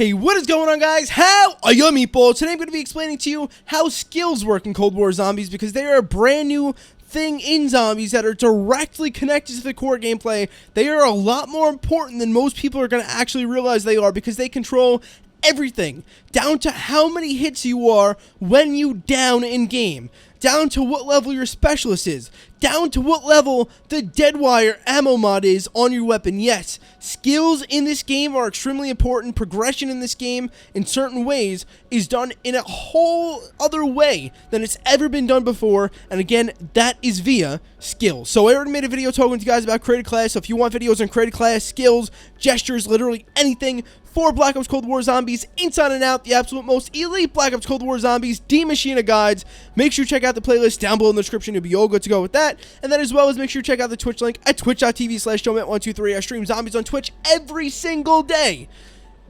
Hey, what is going on, guys? How are you, meatball? Today I'm going to be explaining to you how skills work in Cold War Zombies because they are a brand new thing in Zombies that are directly connected to the core gameplay. They are a lot more important than most people are going to actually realize they are because they control everything, down to how many hits you are when you down in game, down to what level your specialist is, down to what level the Deadwire ammo mod is on your weapon. Yes, skills in this game are extremely important. Progression in this game, in certain ways, is done in a whole other way than it's ever been done before, and again, that is via skills. So I already made a video talking to you guys about created class, so if you want videos on created class, skills, gestures, literally anything for Black Ops Cold War Zombies, inside and out, the absolute most elite Black Ops Cold War Zombies, Maschine guides, make sure you check out the playlist down below in the description. You'll be all good to go with that. And then as well as make sure you check out the Twitch link at twitch.tv/joemet123. I stream Zombies on Twitch every single day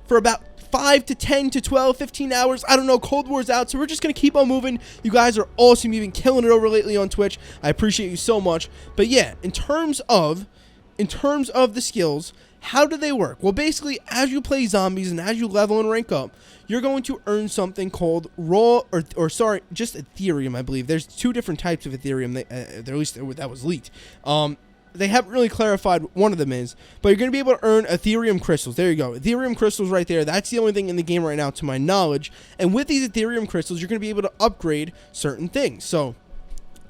for about 5 to 10 to 12, 15 hours. I don't know, Cold War's out, so we're just going to keep on moving. You guys are awesome. You've been killing it over lately on Twitch. I appreciate you so much. But yeah, in terms of the skills, how do they work? Well, basically, as you play Zombies and as you level and rank up, you're going to earn something called just Aetherium, I believe. There's two different types of Aetherium. At least that was leaked. They haven't really clarified what one of them is, but you're going to be able to earn Aetherium crystals. There you go. Aetherium crystals right there. That's the only thing in the game right now, to my knowledge. And with these Aetherium crystals, you're going to be able to upgrade certain things. So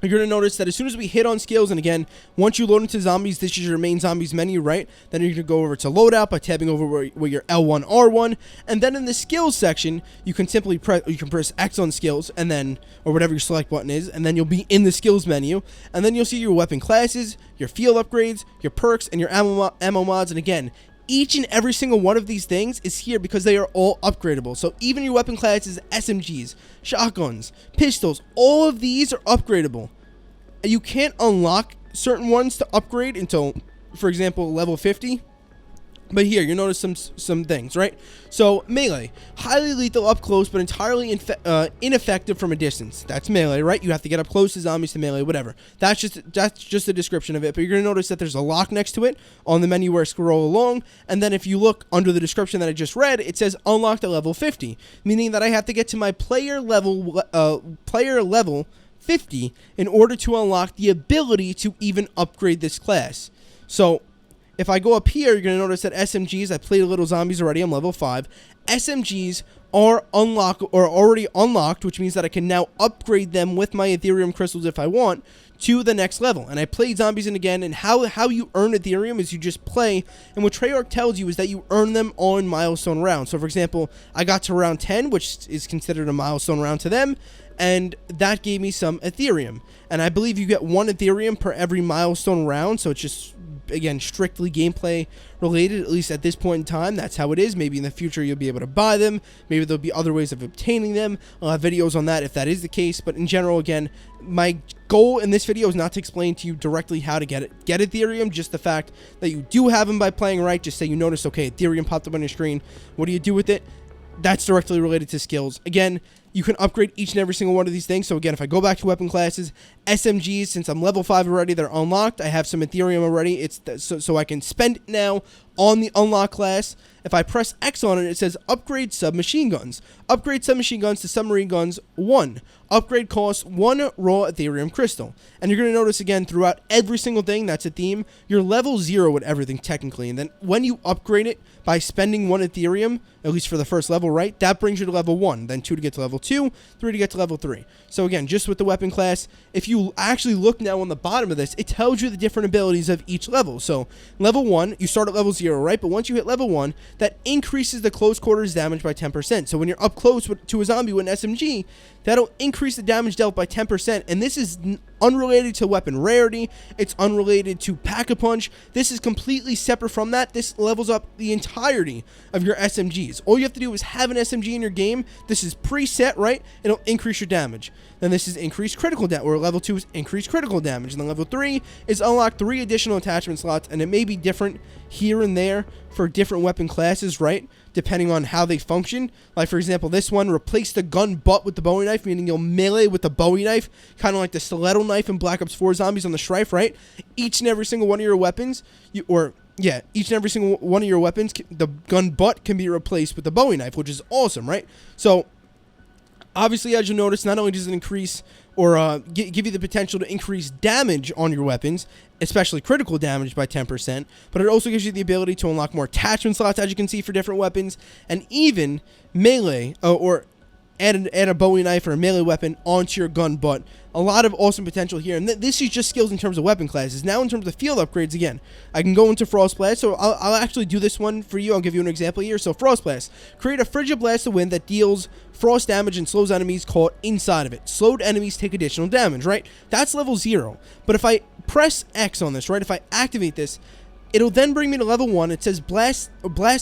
you're going to notice that as soon as we hit on skills, and again, once you load into Zombies, this is your main Zombies menu, right? Then you're going to go over to loadout by tabbing over where your L1, R1, and then in the skills section, you can simply press X on skills, and then, or whatever your select button is, and then you'll be in the skills menu, and then you'll see your weapon classes, your field upgrades, your perks, and your ammo mods, and again, each and every single one of these things is here because they are all upgradable. So even your weapon classes, SMGs, shotguns, pistols, all of these are upgradable. You can't unlock certain ones to upgrade until, for example, level 50. But here, you'll notice some things, right? So, melee. Highly lethal up close, but entirely ineffective from a distance. That's melee, right? You have to get up close to zombies to melee, whatever. That's just a description of it. But you're going to notice that there's a lock next to it on the menu where I scroll along. And then if you look under the description that I just read, it says unlocked at level 50. Meaning that I have to get to my player level 50 in order to unlock the ability to even upgrade this class. So if I go up here, you're going to notice that SMGs, I played a little Zombies already, I'm level 5. SMGs are already unlocked, which means that I can now upgrade them with my Aetherium crystals if I want to the next level. And I played Zombies in again, and how you earn Aetherium is you just play, and what Treyarch tells you is that you earn them on milestone rounds. So for example, I got to round 10, which is considered a milestone round to them, and that gave me some Aetherium. And I believe you get 1 Aetherium per every milestone round, so it's just, again, strictly gameplay related, at least at this point in time. That's how it is. Maybe in the future you'll be able to buy them. Maybe there'll be other ways of obtaining them. I'll have videos on that if that is the case. But in general, again, my goal in this video is not to explain to you directly how to get Aetherium, just the fact that you do have them by playing right. Just say you notice, okay, Aetherium popped up on your screen. What do you do with it? That's directly related to skills. Again, you can upgrade each and every single one of these things. So again, if I go back to weapon classes, SMGs, since I'm level 5 already, they're unlocked. I have some Aetherium already. It's so I can spend it now on the unlock class. If I press X on it, it says upgrade submachine guns. Upgrade submachine guns to submarine guns 1. Upgrade costs 1 raw Aetherium crystal. And you're going to notice again throughout every single thing, that's a theme, you're level 0 with everything technically. And then when you upgrade it by spending 1 Aetherium, at least for the first level, right, that brings you to level 1. Then 2 to get to level 2, 3 to get to level 3. So again, just with the weapon class, if you actually look now on the bottom of this, it tells you the different abilities of each level. So level 1, you start at level 0, right? But once you hit level 1, that increases the close quarters damage by 10%. So when you're up close to a zombie with an SMG, that'll increase the damage dealt by 10%. And this is unrelated to weapon rarity. It's unrelated to pack-a-punch. This is completely separate from that. This levels up the entirety of your SMGs. All you have to do is have an SMG in your game. This is preset, right? It'll increase your damage. Then this is increased critical damage, or level 2 is increased critical damage. And then level 3 is unlock 3 additional attachment slots, and it may be different here and there for different weapon classes, right? Depending on how they function. Like, for example, this one, replace the gun butt with the Bowie knife, meaning you'll melee with the Bowie knife, kind of like the stiletto knife in Black Ops 4 Zombies on the Strife, right? Each and every single one of your weapons, or yeah, each and every single one of your weapons, the gun butt can be replaced with the Bowie knife, which is awesome, right? So, obviously, as you'll notice, not only does it increase or give you the potential to increase damage on your weapons, especially critical damage by 10%, but it also gives you the ability to unlock more attachment slots, as you can see, for different weapons, and even melee, or add a Bowie knife or a melee weapon onto your gun butt. A lot of awesome potential here, and this is just skills in terms of weapon classes. Now, in terms of field upgrades, again, I can go into Frost Blast, so I'll actually do this one for you. I'll give you an example here. So, Frost Blast. Create a frigid blast of wind that deals frost damage and slows enemies caught inside of it. Slowed enemies take additional damage, right? That's level 0. But if I press X on this, right, if I activate this, it'll then bring me to level 1. It says blast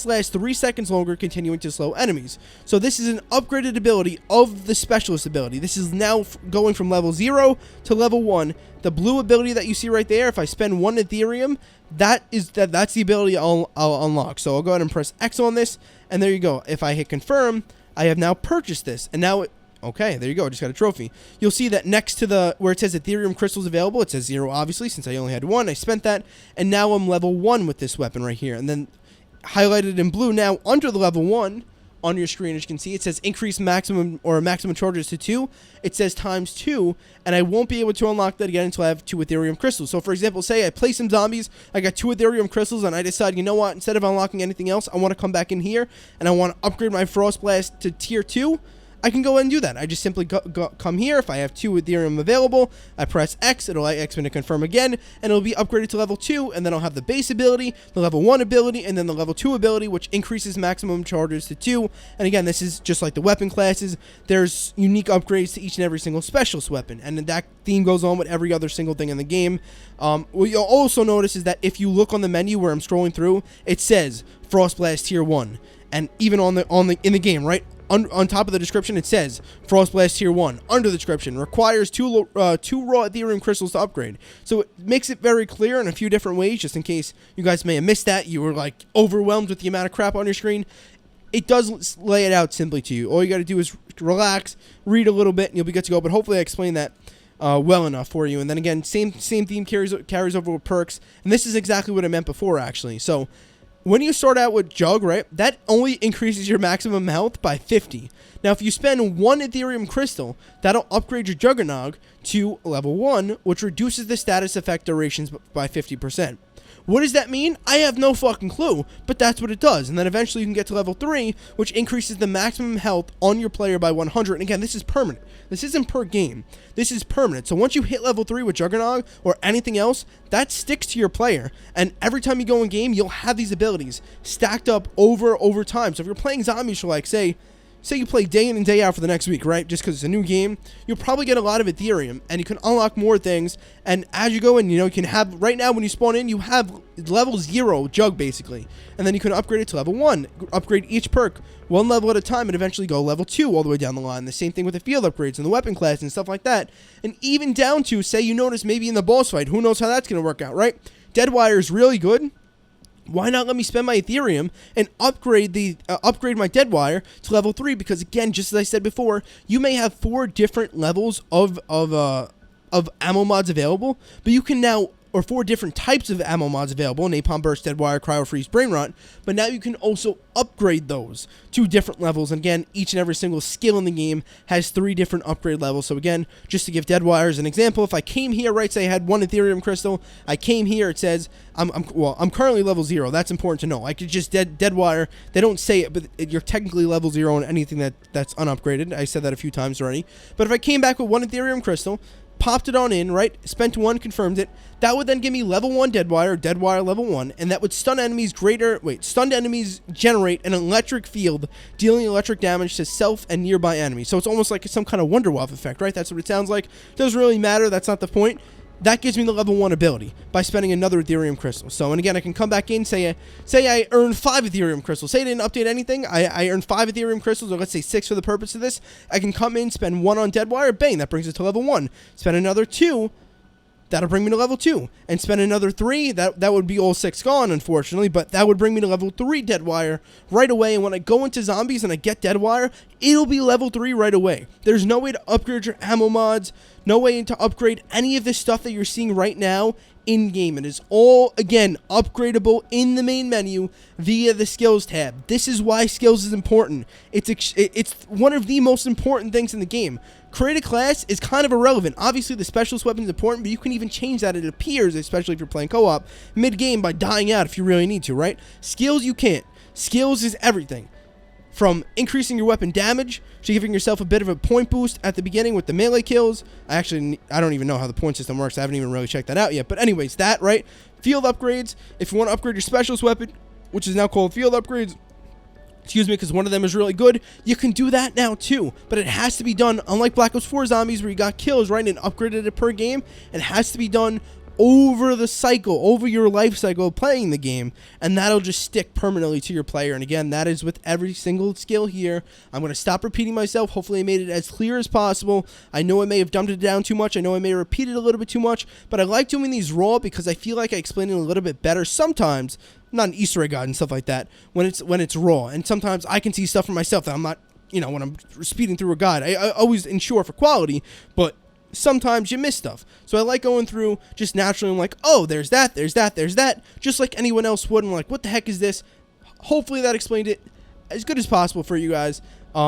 lasts 3 seconds longer, continuing to slow enemies. So this is an upgraded ability of the specialist ability. This is now going from level 0 to level 1. The blue ability that you see right there, if I spend 1 Ethereum, that's the ability I'll unlock. So I'll go ahead and press X on this, and there you go. If I hit confirm, I have now purchased this, and now okay, there you go. I just got a trophy. You'll see that next to where it says Ethereum crystals available, it says 0, obviously, since I only had 1. I spent that, and now I'm level 1 with this weapon right here. And then highlighted in blue now under the level 1 on your screen, as you can see, it says increase maximum charges to 2. It says times 2, and I won't be able to unlock that again until I have 2 Ethereum crystals. So, for example, say I play some zombies, I got 2 Ethereum crystals, and I decide, you know what, instead of unlocking anything else, I want to come back in here, and I want to upgrade my Frost Blast to tier 2. I can go ahead and do that. I just simply come here. If I have 2 Ethereum available, I press X. It'll X me to confirm again, and it'll be upgraded to level 2, and then I'll have the base ability, the level 1 ability, and then the level 2 ability, which increases maximum charges to 2. And again, this is just like the weapon classes. There's unique upgrades to each and every single specialist weapon, and that theme goes on with every other single thing in the game. What you'll also notice is that if you look on the menu where I'm scrolling through, it says Frost Blast Tier 1, and even in the game, right? On top of the description, it says Frost Blast Tier 1. Under the description, requires 2 raw Ethereum crystals to upgrade. So it makes it very clear in a few different ways, just in case you guys may have missed that. You were like overwhelmed with the amount of crap on your screen. It does lay it out simply to you. All you got to do is relax, read a little bit, and you'll be good to go. But hopefully I explained that well enough for you. And then again, same theme carries over with perks. And this is exactly what I meant before, actually. So when you start out with Jug, right, that only increases your maximum health by 50. Now, if you spend 1 Ethereum crystal, that'll upgrade your Juggernog to level 1, which reduces the status effect durations by 50%. What does that mean? I have no fucking clue, but that's what it does. And then eventually you can get to level 3, which increases the maximum health on your player by 100. And again, this is permanent. This isn't per game. This is permanent. So once you hit level 3 with Juggernog or anything else, that sticks to your player. And every time you go in game, you'll have these abilities stacked up over time. So if you're playing zombies for, like, say you play day in and day out for the next week, right? Just because it's a new game, you'll probably get a lot of Ethereum, and you can unlock more things. And as you go in, you know, you can have, right now when you spawn in, you have level 0 Jug, basically. And then you can upgrade it to level 1. Upgrade each perk 1 level at a time, and eventually go level 2 all the way down the line. The same thing with the field upgrades and the weapon class and stuff like that. And even down to, say you notice maybe in the boss fight, who knows how that's going to work out, right? Deadwire is really good. Why not let me spend my Ethereum and upgrade my Deadwire to level 3? Because again, just as I said before, you may have 4 different levels of ammo mods available, but you can now, or 4 different types of ammo mods available: Napalm Burst, Deadwire, Cryo Freeze, Brain Rot. But now you can also upgrade those to different levels. And again, each and every single skill in the game has 3 different upgrade levels. So again, just to give Deadwire as an example, if I came here, right, say I had 1 Ethereum crystal, I came here, it says I'm currently level 0. That's important to know. I could just Deadwire. They don't say it, but you're technically level 0 on anything that's unupgraded. I said that a few times already. But if I came back with 1 Ethereum crystal, popped it on in, right, spent 1, confirmed it, that would then give me level 1 Deadwire level 1, and that would stunned enemies generate an electric field, dealing electric damage to self and nearby enemies. So it's almost like some kind of Wonderwaffe effect, right? That's what it sounds like. Doesn't really matter, that's not the point. That gives me the level 1 ability by spending another Ethereum crystal. So, and again, I can come back in, say I earned 5 Ethereum crystals. Say I didn't update anything. I earned 5 Ethereum crystals, or let's say 6 for the purpose of this. I can come in, spend 1 on Deadwire, bang, that brings it to level 1. Spend another 2, that'll bring me to level 2. And spend another 3, that would be all 6 gone, unfortunately, but that would bring me to level 3 Deadwire right away. And when I go into zombies and I get Deadwire, it'll be level 3 right away. There's no way to upgrade your ammo mods, no way to upgrade any of this stuff that you're seeing right now in-game. It is all, again, upgradable in the main menu via the skills tab. This is why skills is important. It's one of the most important things in the game. Create a class is kind of irrelevant. Obviously, the specialist weapon is important, but you can even change that, it appears, especially if you're playing co-op, mid-game by dying out if you really need to, right? Skills, you can't. Skills is everything. From increasing your weapon damage to giving yourself a bit of a point boost at the beginning with the melee kills. I don't even know how the point system works. I haven't even really checked that out yet. But anyways, that, right? Field upgrades. If you want to upgrade your specialist weapon, which is now called field upgrades, excuse me, because one of them is really good, you can do that now too. But it has to be done, unlike Black Ops 4 Zombies where you got kills, right, and upgraded it per game. It has to be done over the cycle, over your life cycle of playing the game, and that'll just stick permanently to your player. And again, that is with every single skill here. I'm going to stop repeating myself. Hopefully I made it as clear as possible. I know I may have dumbed it down too much. I know I may have repeated a little bit too much, but I like doing these raw because I feel like I explain it a little bit better sometimes. Not an Easter egg guide and stuff like that when it's raw, and sometimes I can see stuff for myself that I'm not, you know, when I'm speeding through a guide. I always ensure for quality, but sometimes you miss stuff. So I like going through just naturally. I'm like, oh, there's that, just like anyone else would. I'm like, what the heck is this? Hopefully that explained it as good as possible for you guys.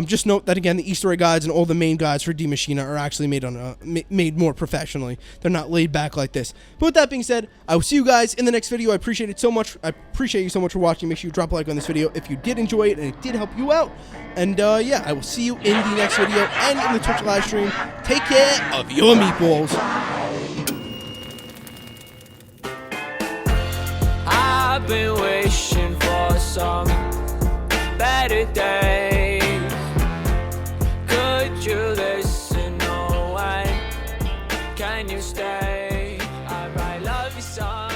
Just note that, again, the Easter egg guides and all the main guides for Maschine are actually made more professionally. They're not laid back like this. But with that being said, I will see you guys in the next video. I appreciate it so much. I appreciate you so much for watching. Make sure you drop a like on this video if you did enjoy it and it did help you out. And yeah, I will see you in the next video and in the Twitch live stream. Take care of your meatballs. I've been wishing for some better days. Could you listen? No, why can you stay? I write love you song.